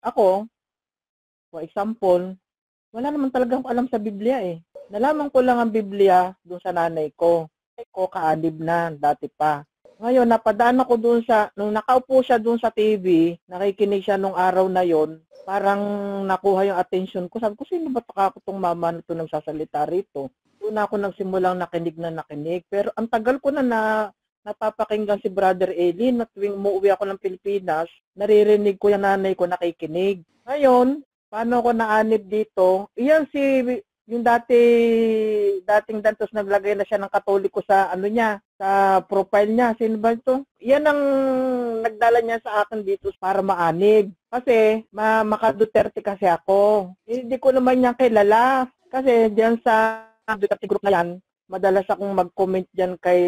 ako, for example, wala naman talagang alam sa Biblia eh. Nalaman ko lang ang Biblia doon sa nanay ko. Nanay ko kaanib na, dati pa. Ngayon, napadaan ako doon nung nakaupo siya doon sa TV, nakikinig siya nung araw na yon, parang nakuha yung attention ko. Sabi ko, sino ba itong mama na ito nagsasalita rito? Doon ako nagsimulang nakinig na nakinig. Pero ang tagal ko na napapakinggan si Brother Eli na tuwing umuwi ako ng Pilipinas, naririnig ko yung nanay ko nakikinig. Ngayon, paano ko naanib dito? Iyan yung dating dantos naglagay na siya ng Katoliko sa sa profile niya. Sino ba ito? Yan ang nagdala niya sa akin dito para maanib. Kasi maka Duterte kasi ako. Hindi ko naman niya kilala. Kasi diyan sa Duterte group na yan, madalas akong mag-comment diyan kay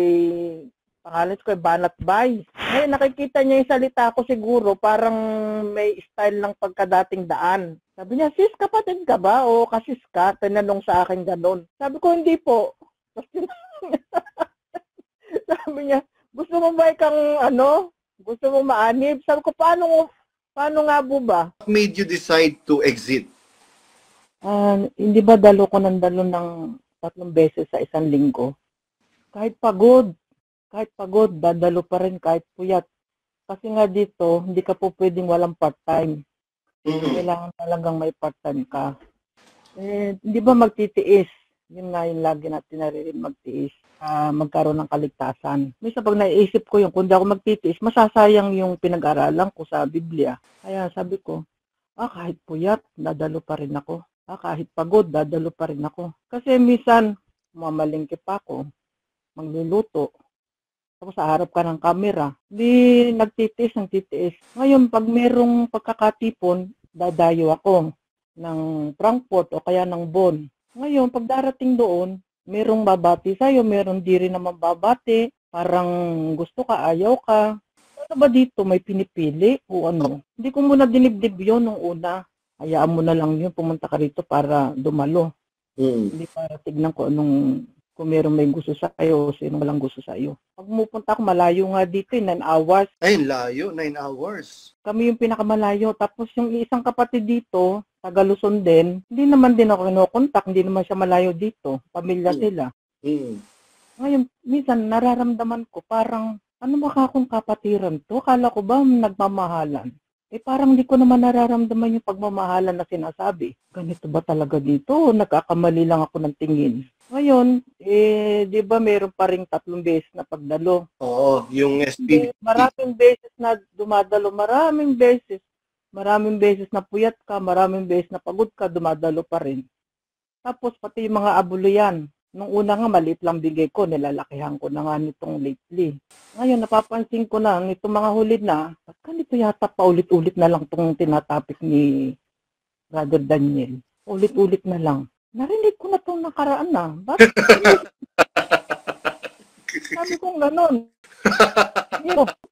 pangalan ko Banat Bay. Ngayon nakikita niya yung salita ko siguro parang may style ng pagkadating daan. Sabi niya, sis, kapatid ka ba? O kasis ka? Tinanong sa akin gano'n. Sabi ko, hindi po. Sabi niya, gusto mo ba gusto mo maanib? Sabi ko, paano nga po ba? What made you decide to exit? Hindi ba dalo ko ng 3 beses sa isang linggo? Kahit pagod, dadalo pa rin kahit puyat. Kasi nga dito, hindi ka po pwedeng walang part-time. Kailangan talagang may part-time ka. Hindi ba magtitiis? Yun nga yung lagi natin naririnig, magtiis. Magkaroon ng kaligtasan. Minsan pag naiisip ko yun, kung di ako magtitiis, masasayang yung pinag-aralan ko sa Biblia. Kaya sabi ko, kahit puyat, dadalo pa rin ako. Kahit pagod, dadalo pa rin ako. Kasi minsan, mamalingki pa ako, magluluto. Tapos sa harap ka ng camera, di nagtitiis. Ngayon, pag merong pagkakatipon, dadayo ako ng Frankfurt o kaya ng Bonn. Ngayon, pag darating doon, merong babati sa'yo, meron di rin naman babati, parang gusto ka, ayaw ka. Ano ba dito, may pinipili o ano? Hindi ko muna dinibdib yun nung una. Hayaan mo na lang yun, pumunta ka rito para dumalo. Hindi para tignan ko kung meron may gusto sa iyo, sino walang gusto sa iyo. Pag pumunta ako, malayo nga dito, 9 hours. Ay, layo, 9 hours. Kami yung pinakamalayo. Tapos yung isang kapatid dito, taga Luzon din, hindi naman din ako kinokontak, hindi naman siya malayo dito. Pamilya sila. Ngayon, minsan nararamdaman ko parang, ano ba akong kapatiran to? Akala ko ba nagmamahalan? Parang di ko naman nararamdaman yung pagmamahalan na sinasabi. Ganito ba talaga dito? Nagkakamali lang ako ng tingin. Ngayon, di ba meron pa ring 3 beses na pagdalo? Oo, yung SPB. Maraming beses na dumadalo, maraming beses. Maraming beses na puyat ka, maraming beses na pagod ka, dumadalo pa rin. Tapos pati yung mga abuluyan. Nung una nga, maliit lang bigay ko, nilalakihan ko na nga nitong lately. Ngayon, napapansin ko na, nitong mga huli na, ganito yata paulit-ulit na lang itong tinatapik ni Brother Daniel. Ulit-ulit na lang. Narinig ko na itong nakaraan na. Bakit? Sabi kong ganon.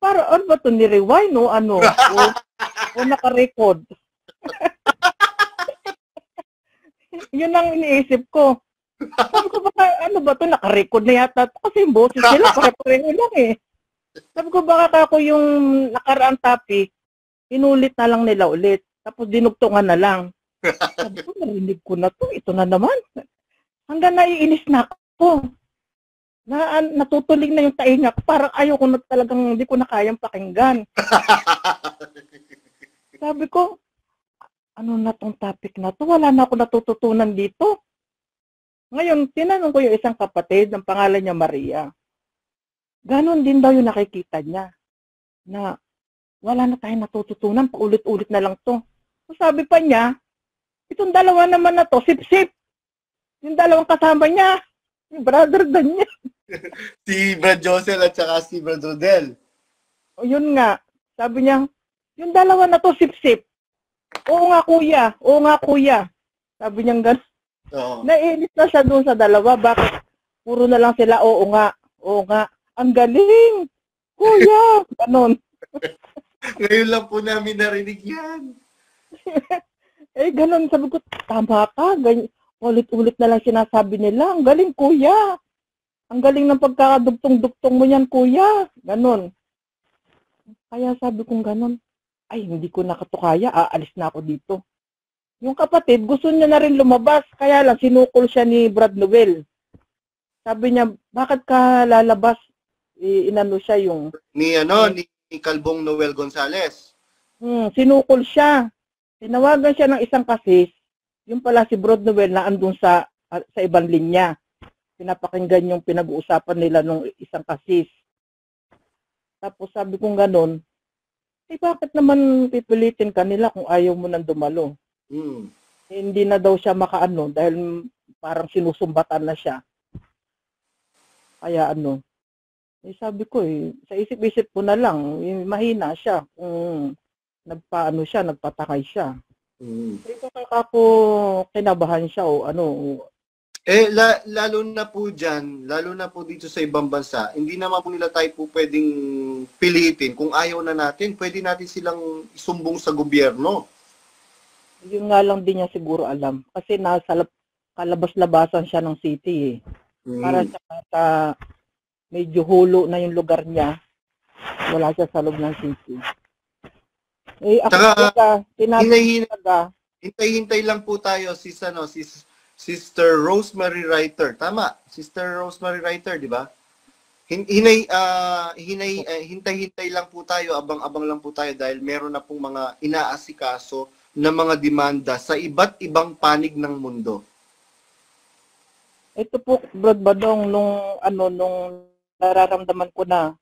Para ano ba ito, ni-rewind o ano? O naka-record? Yun ang iniisip ko. Sabi ko, baka ano ba ito, naka-record na yata ito kasi yung boses nila, pare-pareho lang eh. Sabi ko, baka ako yung nakaraang topic, inulit na lang nila ulit. Tapos dinugtungan na lang. Sabi ko, narinig ko na to. Ito na naman. Hanggang naiinis na ako. Natutulig na yung tainga ko. Parang ayaw ko na talagang, hindi ko na kayang pakinggan. Sabi ko, ano na tong topic na to? Wala na ako natututunan dito. Ngayon, tinanong ko yung isang kapatid, ang pangalan niya Maria. Ganon din daw yung nakikita niya. Na wala na tayong natututunan, paulit-ulit na lang to. So, sabi pa niya, itong dalawa naman na to, sip-sip. Yung dalawang kasama niya, yung Brother Daniel. Si Brad Josel at saka si Brad Rodel. O yun nga, sabi niya, yung dalawa na to, sip-sip. Oo nga kuya. Sabi niya gano'n. Naiinis na siya doon sa dalawa. Bakit? Puro na lang sila, oo nga. Ang galing. Kuya. Ganon. Ngayon lang po namin narinig yan. Ganon. Sabi ko, tama ka. Ulit-ulit na lang sinasabi nila. Ang galing, kuya. Ang galing ng pagkakadugtong-dugtong mo yan, kuya. Ganon. Kaya sabi kong ganon. ay hindi ko na 'to kaya, aalis na ako dito. Yung kapatid gusto niya na rin lumabas, kaya lang sinukol siya ni Brad Noel. Sabi niya, "Bakit ka lalabas?" Inano siya yung Ni Kalbong Noel Gonzales. sinukol siya. Tinawagan siya ng isang kasis, yung pala si Brad Noel na andun sa ibang linya. Pinapakinggan yung pinag-uusapan nila nung isang kasis. Tapos sabi kong ganon, bakit naman pipilitin ka nila kung ayaw mo nang dumalo? Hindi na daw siya makaano dahil parang sinusumbatan na siya. Kaya sabi ko sa isip-isip ko na lang, mahina siya kung nagpatakay siya. Ito kaya ako kinabahan siya Lalo na po dyan, lalo na po dito sa ibang bansa, hindi naman po nila tayo po pwedeng pilitin. Kung ayaw na natin, pwede natin silang isumbong sa gobyerno. Yun nga lang din niya siguro alam. Kasi nasa kalabas-labasan siya ng city Para sa medyo hulo na yung lugar niya, wala siya sa loob ng city. Ako talaga, hintay-hintay lang po tayo Sister Rosemary Writer. Tama, Sister Rosemary Writer, di ba? Hintay-hintay lang po tayo, abang-abang lang po tayo dahil meron na pong mga inaasikaso na mga demanda sa iba't ibang panig ng mundo. Ito po, Brad Badong, nung nararamdaman ko na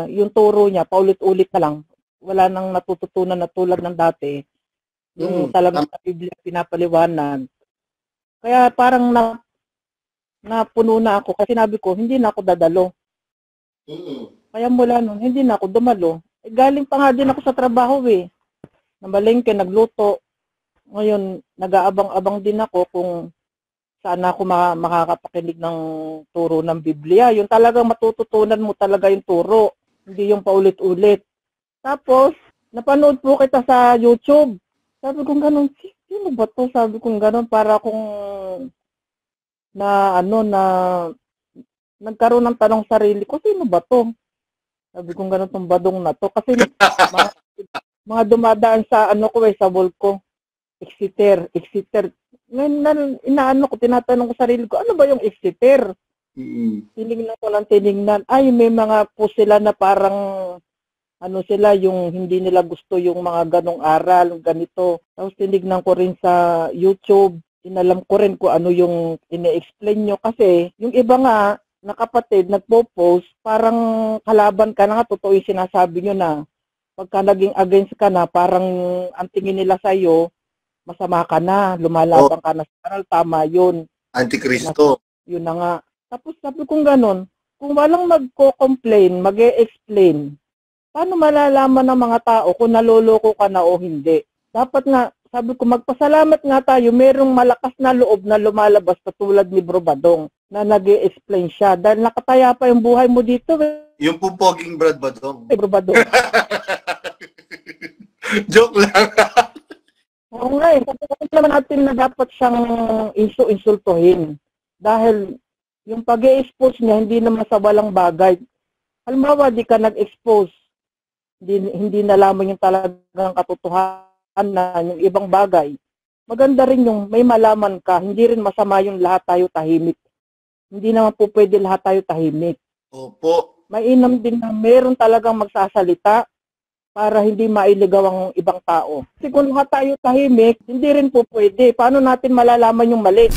yung turo niya, paulit-ulit na lang, wala nang natututunan na tulad ng dati. Yung talagang sa Biblia pinapaliwanag. Kaya parang napuno na ako kasi sinabi ko, hindi na ako dadalo. Kaya mula nun, hindi na ako dumalo. Galing pa nga din ako sa trabaho Nabalengke, nagluto. Ngayon, nag-aabang-abang din ako kung saan ako makakapakinig ng turo ng Biblia. Yung talagang matututunan mo talaga yung turo, hindi yung paulit-ulit. Tapos, napanood po kita sa YouTube. Sabi kong ganun, sino ba to? Sabi kong ganun, para akong nagkaroon ng tanong sarili ko, sino ba to? Sabi kong ganun tong Badong na to. Kasi mga dumadaan sa sa wall ko. Exeter. Ngayon, tinatanong ko sarili ko, ano ba yung Exeter? Tinignan ko lang, ay may mga po sila na parang sila yung hindi nila gusto yung mga ganong aral, ganito. Tapos tinignan ko rin sa YouTube, inalam ko rin kung ano yung ine-explain nyo. Kasi yung iba nga, na kapatid, nagpo-post, parang kalaban ka na nga, totoo yung sinasabi nyo na pagka naging against ka na, parang ang tingin nila sa'yo, masama ka na, lumalaban ka na sa aral, tama yun. Antikristo. Yun na nga. Tapos sabi kong ganon, kung walang magko-complain, mag-e-explain, paano malalaman ng mga tao kung naloloko ka na o hindi? Dapat nga, sabi ko, magpasalamat nga tayo, merong malakas na loob na lumalabas katulad ni Bro Badong na nag-e-explain siya. Dahil nakataya pa yung buhay mo dito. Yung pupoging Brad Badong. Bro Badong. Joke lang. Oo nga Sabi naman natin na dapat siyang insultuhin. Dahil yung pag-e-expose niya, hindi naman sa walang bagay. Halimbawa, di ka nag-expose. Hindi nalaman yung talagang katotohanan, yung ibang bagay. Maganda rin yung may malaman ka. Hindi rin masama yung lahat tayo tahimik. Hindi naman po pwede lahat tayo tahimik. Opo. Mainam din na meron talagang magsasalita para hindi mailigaw ang ibang tao. Kasi kung lahat tayo tahimik, hindi rin po pwede. Paano natin malalaman yung mali?